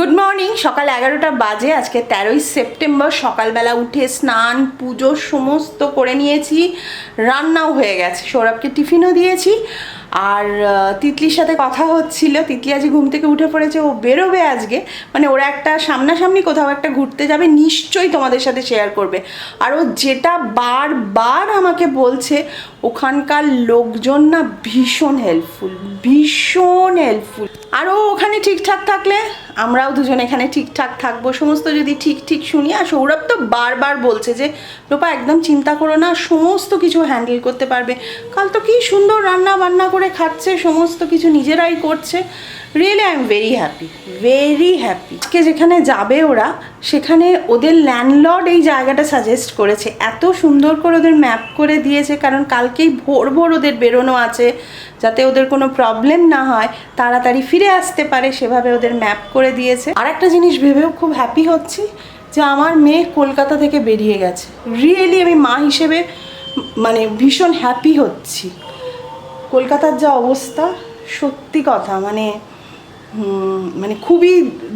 Good morning. সকাল 11টা বাজে। আজকে 13ই সেপ্টেম্বর। সকালবেলা উঠে স্নান পুজো সমস্ত করে নিয়েছি, রান্নাও হয়ে গেছে, সৌরভকে টিফিনও দিয়েছি। আর তিতলির সাথে কথা হচ্ছিল। তিতলি আজকে ঘুম থেকে উঠে পড়েছে, ও বেরোবে আজকে, মানে ওরা একটা সামনাসামনি কোথাও একটা ঘুরতে যাবে, নিশ্চয়ই তোমাদের সাথে শেয়ার করবে। আর ও যেটা বারবার আমাকে বলছে, ওখানকার লোকজন না ভীষণ হেল্পফুল, ভীষণ হেল্পফুল। আর ও ওখানে ঠিকঠাক থাকলে আমরাও দুজন এখানে ঠিকঠাক থাকবো, সমস্ত যদি ঠিক ঠিক শুনি। আর সৌরভ তো বারবার বলছে যে রূপা একদম চিন্তা করো না, সমস্ত কিছু হ্যান্ডেল করতে পারবে। কাল তো কি সুন্দর রান্না বান্না করে খাচ্ছে, সমস্ত কিছু নিজেরাই করছে। Really I am very happy, very happy. আজকে যেখানে যাবে ওরা, সেখানে ওদের ল্যান্ডলর্ড এই জায়গাটা সাজেস্ট করেছে, এত সুন্দর করে ওদের ম্যাপ করে দিয়েছে। কারণ কালকেই ভোর ভোর ওদের বেরোনো আছে, যাতে ওদের কোনো প্রবলেম না হয়, তাড়াতাড়ি ফিরে আসতে পারে, সেভাবে ওদের ম্যাপ করে দিয়েছে। আর একটা জিনিস ভেবেও খুব হ্যাপি হচ্ছি যে আমার মেয়ে কলকাতা থেকে বেরিয়ে গেছে। রিয়েলি আমি মা হিসেবে মানে ভীষণ হ্যাপি হচ্ছি। কলকাতার যা অবস্থা, সত্যি কথা, মানে মানে খুবই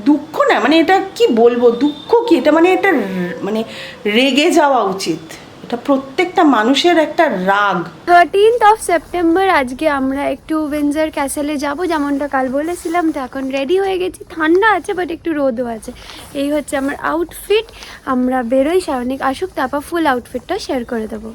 দুঃখ, না মানে এটা কি বলবো, দুঃখ কি এটা, মানে এটা মানে রেগে যাওয়া উচিত, এটা প্রত্যেকটা মানুষের একটা রাগ। 13th of September আজকে আমরা একটু উইন্ডসর ক্যাসেলে যাব, যেমনটা কাল বলেছিলাম। তো এখন রেডি হয়ে গেছি, ঠান্ডা আছে বাট একটু রোদও আছে। এই হচ্ছে আমার আউটফিট। আমরা বেরোই, শারনিক আসুক, তারপর ফুল আউটফিটটা শেয়ার করে দেবো।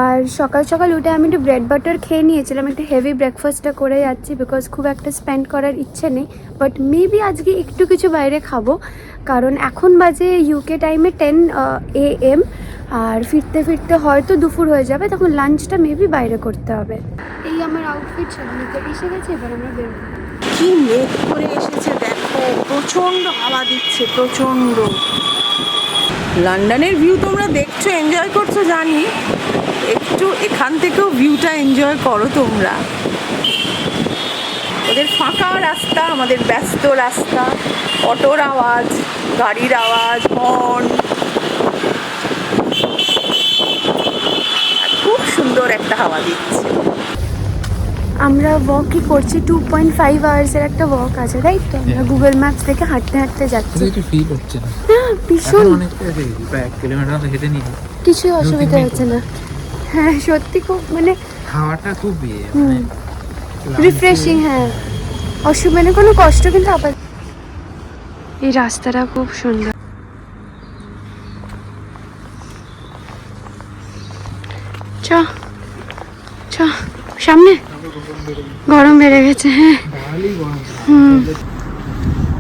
আর সকাল সকাল উঠে আমি একটু ব্রেড বাটার খেয়ে নিয়েছিলাম, একটু হেভি ব্রেকফাস্টটা করে যাচ্ছি বিকজ খুব একটা স্পেন্ড করার ইচ্ছে নেই। বাট মেবি আজকে একটু কিছু বাইরে খাবো, কারণ এখন বাজে ইউকে টাইমে 10 AM। আর ফিরতে ফিরতে হয়তো দুপুর হয়ে যাবে, তখন লাঞ্চটা মেবি বাইরে করতে হবে। এই আমার আউটফিট শারনিকে এসে গেছে, এবার আমরা বেরোবো। কি মেঘ করে এসেছে দেখো, প্রচণ্ড হাওয়া দিচ্ছে, প্রচণ্ড। লন্ডনের ভিউ তোমরা দেখছো, এনজয় করছো জানি, একটু এখান থেকেও ভিউটা এনজয় করো তোমরা। ওদের ফাঁকা রাস্তা, আমাদের ব্যস্ত রাস্তা, অটোর আওয়াজ, গাড়ির আওয়াজ, হর্ন, আর খুব সুন্দর একটা হাওয়া দিচ্ছে। আমরা ওয়াকই করছি, 2.5 আওয়ার্সের একটা ওয়াক আছে, তাই তো আমরা গুগল ম্যাপস দেখে হাঁটতে হাঁটতে যাচ্ছি। ফিল হচ্ছে না, হ্যাঁ ভীষণ, প্রায় 1 কিলোমিটার হেঁটে নিই, কিছু অসুবিধা হচ্ছে না। হ্যাঁ সত্যি খুব মানে হাওয়াটা খুব রিফ্রেশিং। হ্যাঁ মানে কোনো কষ্ট কিন্তু আবার। এই রাস্তাটা খুব সুন্দর। চ চ সামনে, গরম বেড়ে গেছে। হ্যাঁ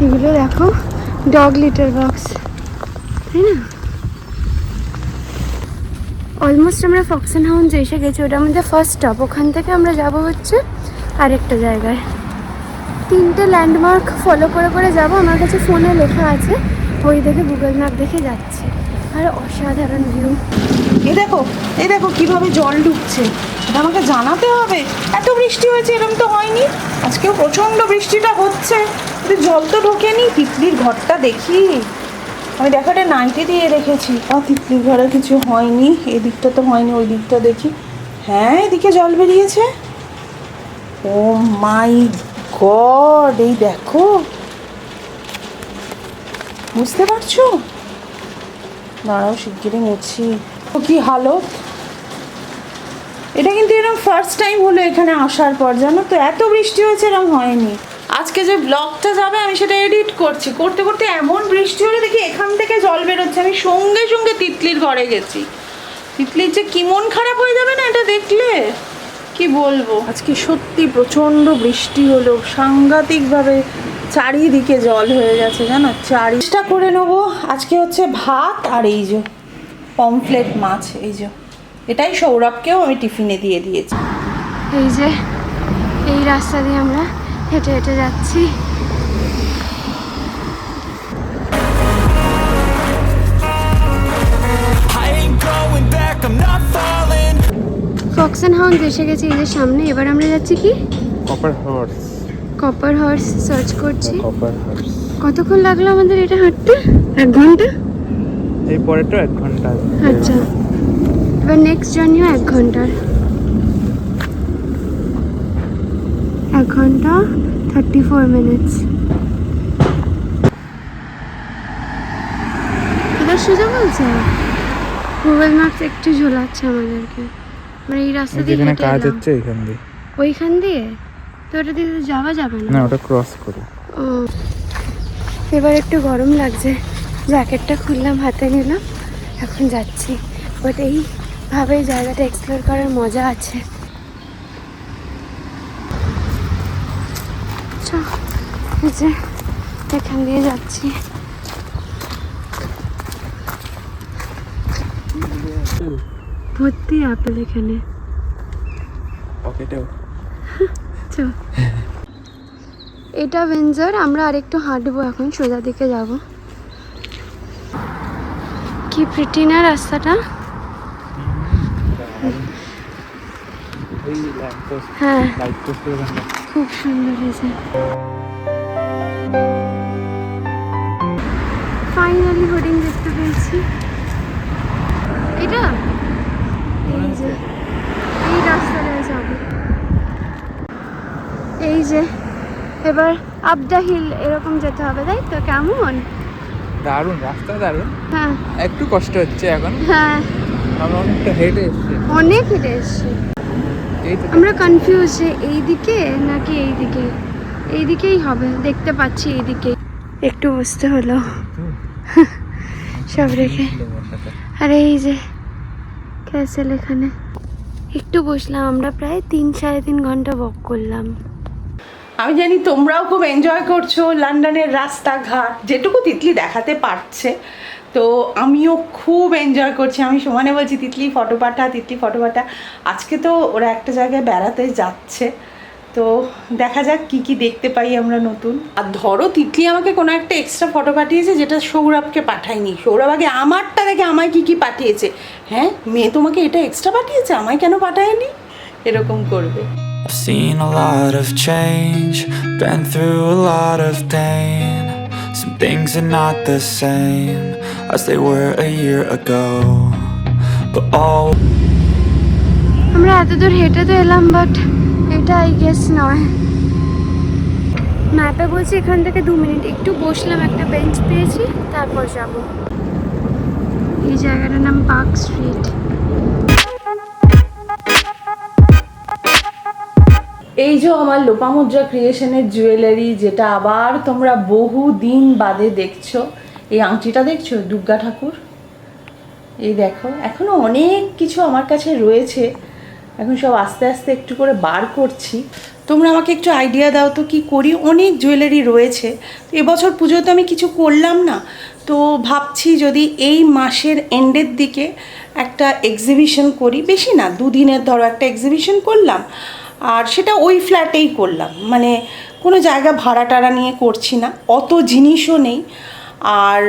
এগুলো দেখো, ডগ লিটার বক্স, তাই না? অলমোস্ট আমরা ফক্স অ্যান্ড হাউন্স এসে গেছি, ওটা আমাদের ফার্স্ট স্টপ। ওখান থেকে আমরা যাব হচ্ছে আরেকটা জায়গায়। 3টে ল্যান্ডমার্ক ফলো করে করে যাব, আমার কাছে ফোনে লেখা আছে, ওই দেখে গুগল ম্যাপ দেখে যাচ্ছি। আর অসাধারণ ভিউ। এই দেখো কিভাবে জল ঢুকছে, এটা আমাকে জানাতে হবে। এত বৃষ্টি হয়েছে, এরকম তো হয়নি। আজকেও প্রচণ্ড বৃষ্টিটা হচ্ছে, কিন্তু জল তো ঢোকেনি। তিতলির ঘরটা দেখি, আমি দেখাটা নাইটে দিয়ে রেখেছি। তিতলির ঘরে কিছু হয়নি, এদিকটা তো হয়নি, ওই দিকটা দেখি। হ্যাঁ এদিকে জল বেরিয়েছে। ও মাই গড, এই দেখো, বুঝতে পারছো? দাঁড়াও শিগগিরই মুছি। ও কি হালত! এটা কিন্তু এরকম ফার্স্ট টাইম হলো এখানে আসার পর, জানো তো, এত বৃষ্টি হয়েছে এরকম হয়নি। আজকে যে ব্লগটা যাবে আমি সেটা এডিট করছি, করতে করতে এমন বৃষ্টি হলে দেখি এখান থেকে জল বেরোচ্ছে। আমি সঙ্গে সঙ্গে তিতলির ঘরে গেছি। তিতলির যে কি মন খারাপ হয়ে যাবে না এটা দেখলে, কি বলবো। আজকে সত্যি প্রচণ্ড বৃষ্টি হলো, সাংঘাতিকভাবে চারিদিকে জল হয়ে গেছে, জানো। চেষ্টা করে নেবো। আজকে হচ্ছে ভাত আর এই যে পমফ্লেট মাছ, এই যে এটাই সৌরভকেও আমি টিফিনে দিয়ে দিয়েছি। এই যে এই রাস্তা দিয়ে আমরা হেঁটে হেঁটে যাচ্ছি। ফক্স অ্যান্ড হাউন্স এসে গেছি, এই যে সামনে। এবার আমরা যাচ্ছি কি, কপার হর্স সার্চ করছি। কতক্ষণ লাগলো আমাদের এটা হাঁটতে? 1 ঘন্টা। এই পরেরটা 1 ঘন্টা। আচ্ছা, এবার নেক্সট জার্নিও 1 ঘন্টার। 1 ঘন্টা 34 মিনিটস। সোজা বলছে, গুগল ম্যাপস একটু ঝোলাচ্ছে আমাদেরকে। আমরা এই রাস্তা দিয়ে যেখানে হেঁটে কাজ এলাম। হচ্ছে এখান দিয়ে। ওইখান দিয়ে তো ওটা দিয়ে তো যাওয়া যাবে না না। ওটা ক্রস করে। ও, এবার একটু গরম লাগছে, জ্যাকেটটা খুললাম, হাতে নিলাম, এখন যাচ্ছি। বাট এইভাবে জায়গাটা এক্সপ্লোর করার মজা আছে। এই যে এখান দিয়ে যাচ্ছি। ভর্তি আপেল এখানে। পকেটেও। চল। এটা উইন্ডসর, আমরা আরেকটু হাঁটবো, এখন সোজা দিকে যাব। কি প্রিটি না রাস্তাটা। ওই ল্যাম্পপোস্ট, হ্যাঁ লাইট পোস্টের ওখানে। খুব সুন্দর হয়েছে। ফাইনালি হোর্ডিং দেখতে পেয়েছি। এটা এই যে এই রাস্তাটা যাবে। এই যে এবার আপ দ্য হিল এরকম যেতে হবে, তাই তো? কেমন? দারুণ রাস্তা, দারুণ। হ্যাঁ একটু কষ্ট হচ্ছে এখন, হ্যাঁ, আমরা অনেকটা হেঁটে এসছি। অনেক হেঁটে এসছি। এই তো আমরা কনফিউজ যে এই দিকে নাকি এই দিকে। এই দিকেই হবে, দেখতে পাচ্ছি এই দিকে। একটু বসতে হলো সব রেখে। আর এই যে ক্যাসেল এখানে একটু বসলাম। আমরা প্রায় 3-3.5 ঘন্টা ওয়াক করলাম। আমি জানি তোমরাও খুব এনজয় করছো লন্ডনের রাস্তাঘাট, যেটুকু তিতলি দেখাতে পারছে। তো আমিও খুব এনজয় করছি। আমি সমানে বলছি তিতলি ফটো পাঠা, তিতলি ফটো পাঠা। আজকে তো ওরা একটা জায়গায় বেড়াতে যাচ্ছে, তো দেখা যাক কি কি দেখতে পাই আমরা নতুন। আর ধরো তিতলি আমাকে কোনো একটা এক্সট্রা ফটো পাঠিয়েছে যেটা সৌরভকে পাঠায়নি। সৌরভ আগে আমারটা দেখে আমায় কি কি পাঠিয়েছে, হ্যাঁ মেয়ে তোমাকে এটা এক্সট্রা পাঠিয়েছে, আমায় কেন পাঠায়নি, এরকম করবে। I've seen a lot of change, been through a lot of pain. Some things are not the same as they were a year ago. But all আমরা এত দূর হেঁটে তো এলাম, বাট এটা আই গেস নয়। ম্যাপে বলছি এখান থেকে 2 মিনিট। একটু বসলাম, একটা বেঞ্চ পেয়েছি, তারপর যাব। এই জায়গাটার নাম পার্ক স্ট্রিট। এই যে আমার লোপামুদ্রা ক্রিয়েশনের জুয়েলারি, যেটা আবার তোমরা বহু দিন বাদে দেখছো। এই আংটিটা দেখছো, দুর্গা ঠাকুর। এই দেখো, এখনো অনেক কিছু আমার কাছে রয়েছে, এখন সব আস্তে আস্তে একটু করে বার করছি। তোমরা আমাকে একটু আইডিয়া দাও তো কি করি। অনেক জুয়েলারি রয়েছে, এবছর পুজোতে আমি কিছু করলাম না, তো ভাবছি যদি এই মাসের এন্ডের দিকে একটা এক্সিবিশন করি। বেশি না, 2 দিনের ধরো একটা এক্সিবিশন করলাম, আর সেটা ওই ফ্ল্যাটেই করলাম, মানে কোনো জায়গা ভাড়া টাড়া নিয়ে করছি না, অত জিনিসও নেই। আর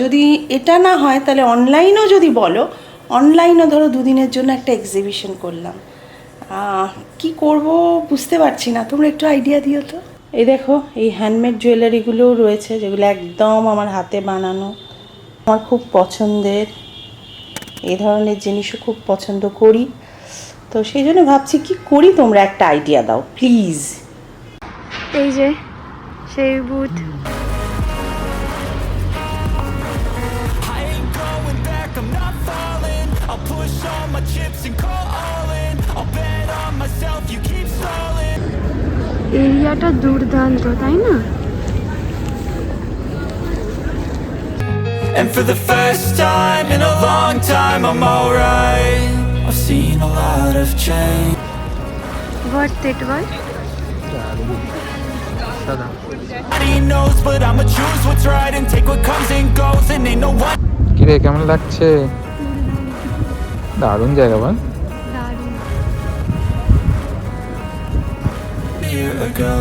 যদি এটা না হয় তাহলে অনলাইনও যদি বলো, অনলাইনও ধরো 2 দিনের জন্য একটা এক্সিবিশন করলাম। কি করব বুঝতে পারছি না, তোমরা একটু আইডিয়া দিও তো। এই দেখো, এই হ্যান্ডমেড জুয়েলারিগুলোও রয়েছে, যেগুলো একদম আমার হাতে বানানো, আমার খুব পছন্দের। এই ধরনের জিনিসও খুব পছন্দ করি, তো সেই জন্য ভাবছি কি করি, তোমরা একটা আইডিয়া দাও প্লিজ। এই যে সেই booth. I ain't going back, I'm not falling. I'll push all my chips and call all in. I'll bet on myself, you keep stalling. এরিয়াটা দুর্দান্ত, তাই না? And for the first time in a long time, I'm alright. I've seen a lot of change. Worth it, ball. Nobody knows, but I'ma choose what's right and take what comes and goes. And ain't no one কিরে কেমন লাগছে? দারুণ জায়গা বল। দারুণ। year ago,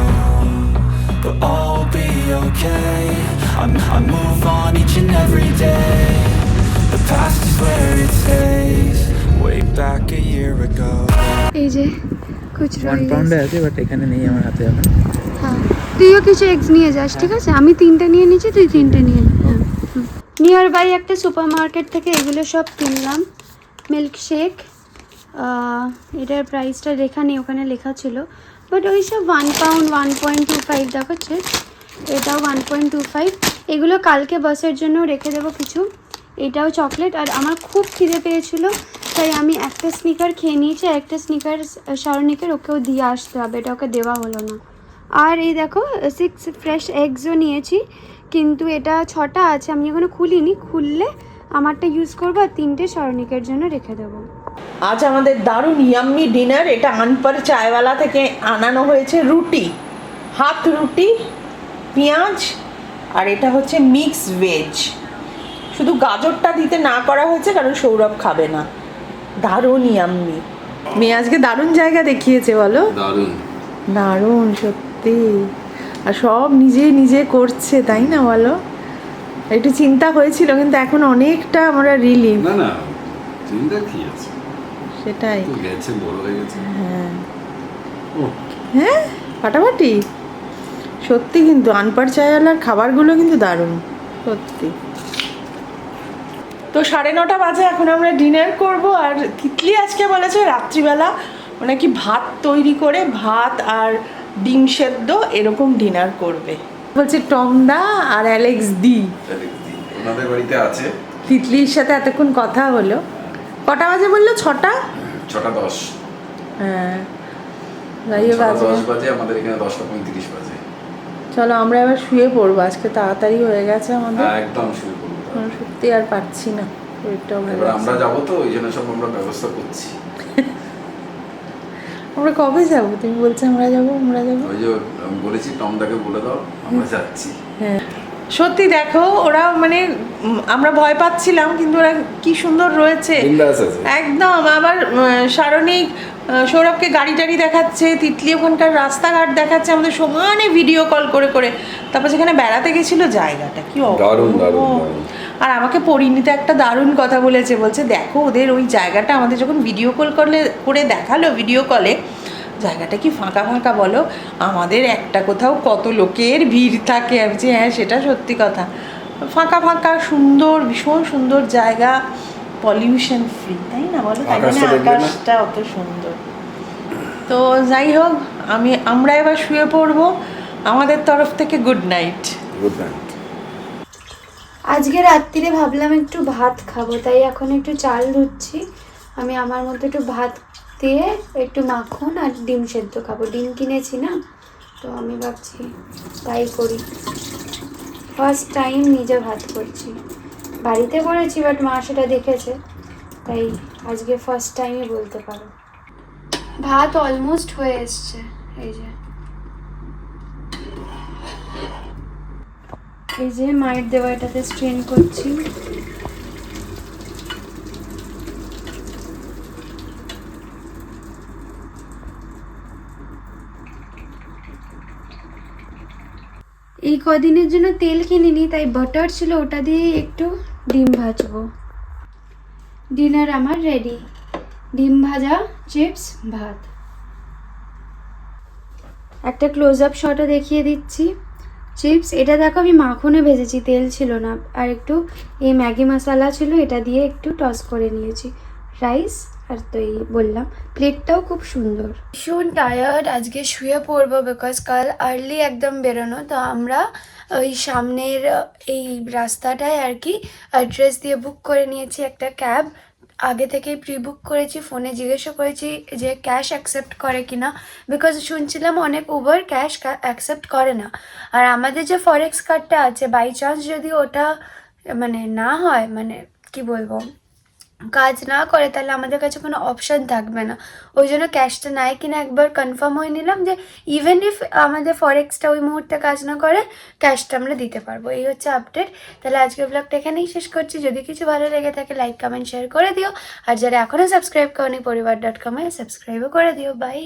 but all will be okay. I move on each and every day. The past is where it stays. Way back a year ago. এই যে খুচরো 1 পাউন্ডে আছে, বাট এখানে নেই আমার হাতে এখন। হ্যাঁ, তুইও কিছু এগস নিয়ে যাস, ঠিক আছে? আমি 3টে নিয়ে নিচ্ছি, তুই 3টে নিয়ে নে। নিয়ার বাই একটা সুপার মার্কেট থেকে এগুলো সব কিনলাম। মিল্কশেক, এটার প্রাইসটা লেখা নেই, ওখানে লেখা ছিল, বাট ওই সব 1 পাউন্ড 1.25 দেখাচ্ছে। এটাও 1.25। এগুলো কালকে বাসের জন্য রেখে দেবো কিছু। এটাও চকলেট। আর আমার খুব খিদে পেয়েছিল, তাই আমি একটা স্নিকার খেয়ে নিয়েছি, আর একটা স্নিকার স্মরণিকের ওকেও দিয়ে আসতে হবে, এটা ওকে দেওয়া হলো না। আর এই দেখো 6 ফ্রেশ এগসও নিয়েছি, কিন্তু এটা 6টা আছে, আমি এখনো খুলিনি, খুললে আমারটা ইউজ করবো আর 3টে স্মরণিকের জন্য রেখে দেবো। আজ আমাদের দারুণ ইয়াম্মি ডিনার। এটা আনপার চায়ওয়ালা থেকে আনানো হয়েছে রুটি, হাত রুটি, পেঁয়াজ, আর এটা হচ্ছে মিক্স ভেজ। শুধু গাজরটা দিতে না করা হয়েছে কারণ সৌরভ খাবে না। দারুণ ইয়াম্মি। মেয়ে আজকে দারুণ জায়গা দেখিয়েছে বলো। দারুণ দারুণ সত্যি, আর সব নিজে নিজে করছে, তাই না বলো? একটু চিন্তা হয়েছিল, কিন্তু এখন অনেকটা আমরা রিলিভ। না না চিন্তা কি আছে, সেটাই। তো গেছে, বড় হয়ে গেছে। হ্যাঁ ও হ্যাঁ, ফাটাফাটি সত্যি। কিন্তু আনপার চায়ওয়ালার খাবারগুলো কিন্তু দারুণ সত্যি। তো 9:30 বাজে, এখন আমরা ডিনার করব। আর তিতলি আজকে বলেছে রাত্রিবেলা মানে কি ভাত তৈরি করে, ভাত আর ডিম সেদ্ধ এরকম ডিনার করবে। বলছে টমদা আর অ্যালেক্স দি ওনাদের বাড়িতে আছে। তিতলির সাথে এতক্ষণ কথা হলো। কটা বাজে বললো? 6টা 6:10। হ্যাঁ যাই হোক, 6:10 বাজে, আমাদের এখানে 10:35 বাজে। চলো আমরা এবার শুয়ে পড়বো, আজকে তাড়াতাড়ি হয়ে গেছে আমাদের। একদম শুরু করবো। আমি সত্যি আর পারছি না, শরীরটাও ভালো এবার লাগছে আমরা না। যাবো তো, ওই জন্য সব আমরা ব্যবস্থা করছি। আমরা কবে যাবো? তুমি বলছো আমরা যাবো, আমরা যাবো। ওই যে আমি বলেছি টমদাকে বলে দাও, আমরা যাচ্ছি। হ্যাঁ সত্যি দেখো, ওরা মানে আমরা ভয় পাচ্ছিলাম, কিন্তু ওরা কি সুন্দর রয়েছে বিন্দাস আছে। একদম। আবার সারণিক সৌরভকে গাড়ি টাড়ি দেখাচ্ছে, তিতলি ওখানকার রাস্তাঘাট দেখাচ্ছে আমাদের, সমানে ভিডিও কল করে করে। তারপর যেখানে বেড়াতে গেছিল জায়গাটা কি দারুণ, অপূর্ব। দারুণ, দারুণ। আর আমাকে পরিণীতা একটা দারুণ কথা বলেছে, বলছে দেখো ওদের ওই জায়গাটা আমাদের যখন ভিডিও কল করে দেখালো, ভিডিও কলে জায়গাটা কি ফাঁকা ফাঁকা বলো, আমাদের একটা কোথাও কত লোকের ভিড় থাকে। আমি বলছি হ্যাঁ সেটা সত্যি কথা, ফাঁকা ফাঁকা সুন্দর, ভীষণ সুন্দর জায়গা, পলিউশন ফ্রি, তাই না বলো? তাই জন্য আকাশটা দেখলে না? আকাশটা অত সুন্দর। তো যাই হোক, আমরা এবার শুয়ে পড়বো। আমাদের তরফ থেকে গুড নাইট। Good night. আজকে রাত্রিরে ভাবলাম একটু ভাত খাবো, তাই এখন একটু চাল ধুচ্ছি। আমি আমার মতো একটু ভাত দিয়ে একটু মাখন আর ডিম সেদ্ধ খাবো, ডিম কিনেছি না, তো আমি ভাবছি তাই করি। ফার্স্ট টাইম নিজে ভাত করছি, বাড়িতে করেছি বাট মা সেটা দেখেছে, তাই আজকে ফার্স্ট টাইমই বলতে পারো। ভাত অলমোস্ট হয়ে এসছে, এই যে মায়ের দেওয়া এটাতে স্ট্রেন করছি। এই কদিনের জন্য তেল কিনিনি, তাই বাটার ছিল, ওটা দিয়ে একটু ডিম ভাজবো। ডিনার আমার রেডি, ডিম ভাজা, চিপস, ভাত। একটা ক্লোজ আপ শটও দেখিয়ে দিচ্ছি। চিপস এটা দেখো আমি মাখনে ভেজেছি, তেল ছিল না, আর একটু এই ম্যাগি মশলা ছিল, এটা দিয়ে একটু টস করে নিয়েছি। রাইস আর তো এই বললাম, প্লেটটাও খুব সুন্দর। ভীষণ টায়ার্ড, আজকে শুয়ে পড়বো, বিকজ কাল আর্লি একদম বেরোনো। তো আমরা ওই সামনের এই রাস্তাটায় আর কি অ্যাড্রেস দিয়ে বুক করে নিয়েছি একটা ক্যাব। আগে থেকেই প্রি বুক করেছি, ফোনে জিজ্ঞেসও করেছি যে ক্যাশ অ্যাকসেপ্ট করে কিনা, বিকজ শুনছিলাম অনেক উবার ক্যাশ অ্যাকসেপ্ট করে না। আর আমাদের যে ফরেক্স কার্ডটা আছে, বাই চান্স যদি ওটা মানে না হয়, মানে কি বলবো, কাজ না করে, তাহলে আমাদের কাছে কোনো অপশান থাকবে না। ওই জন্য ক্যাশটা নেয় কিনা একবার কনফার্ম হয়ে নিলাম, যে ইভেন ইফ আমাদের ফরেক্সটা ওই মুহূর্তে কাজ না করে, ক্যাশটা আমরা দিতে পারবো। এই হচ্ছে আপডেট। তাহলে আজকের ব্লগটা এখানেই শেষ করছি। যদি কিছু ভালো লেগে থাকে লাইক কমেন্ট শেয়ার করে দিও, আর যারা এখনও সাবস্ক্রাইব করনি পরিবার.com সাবস্ক্রাইবও করে দিও। বাই।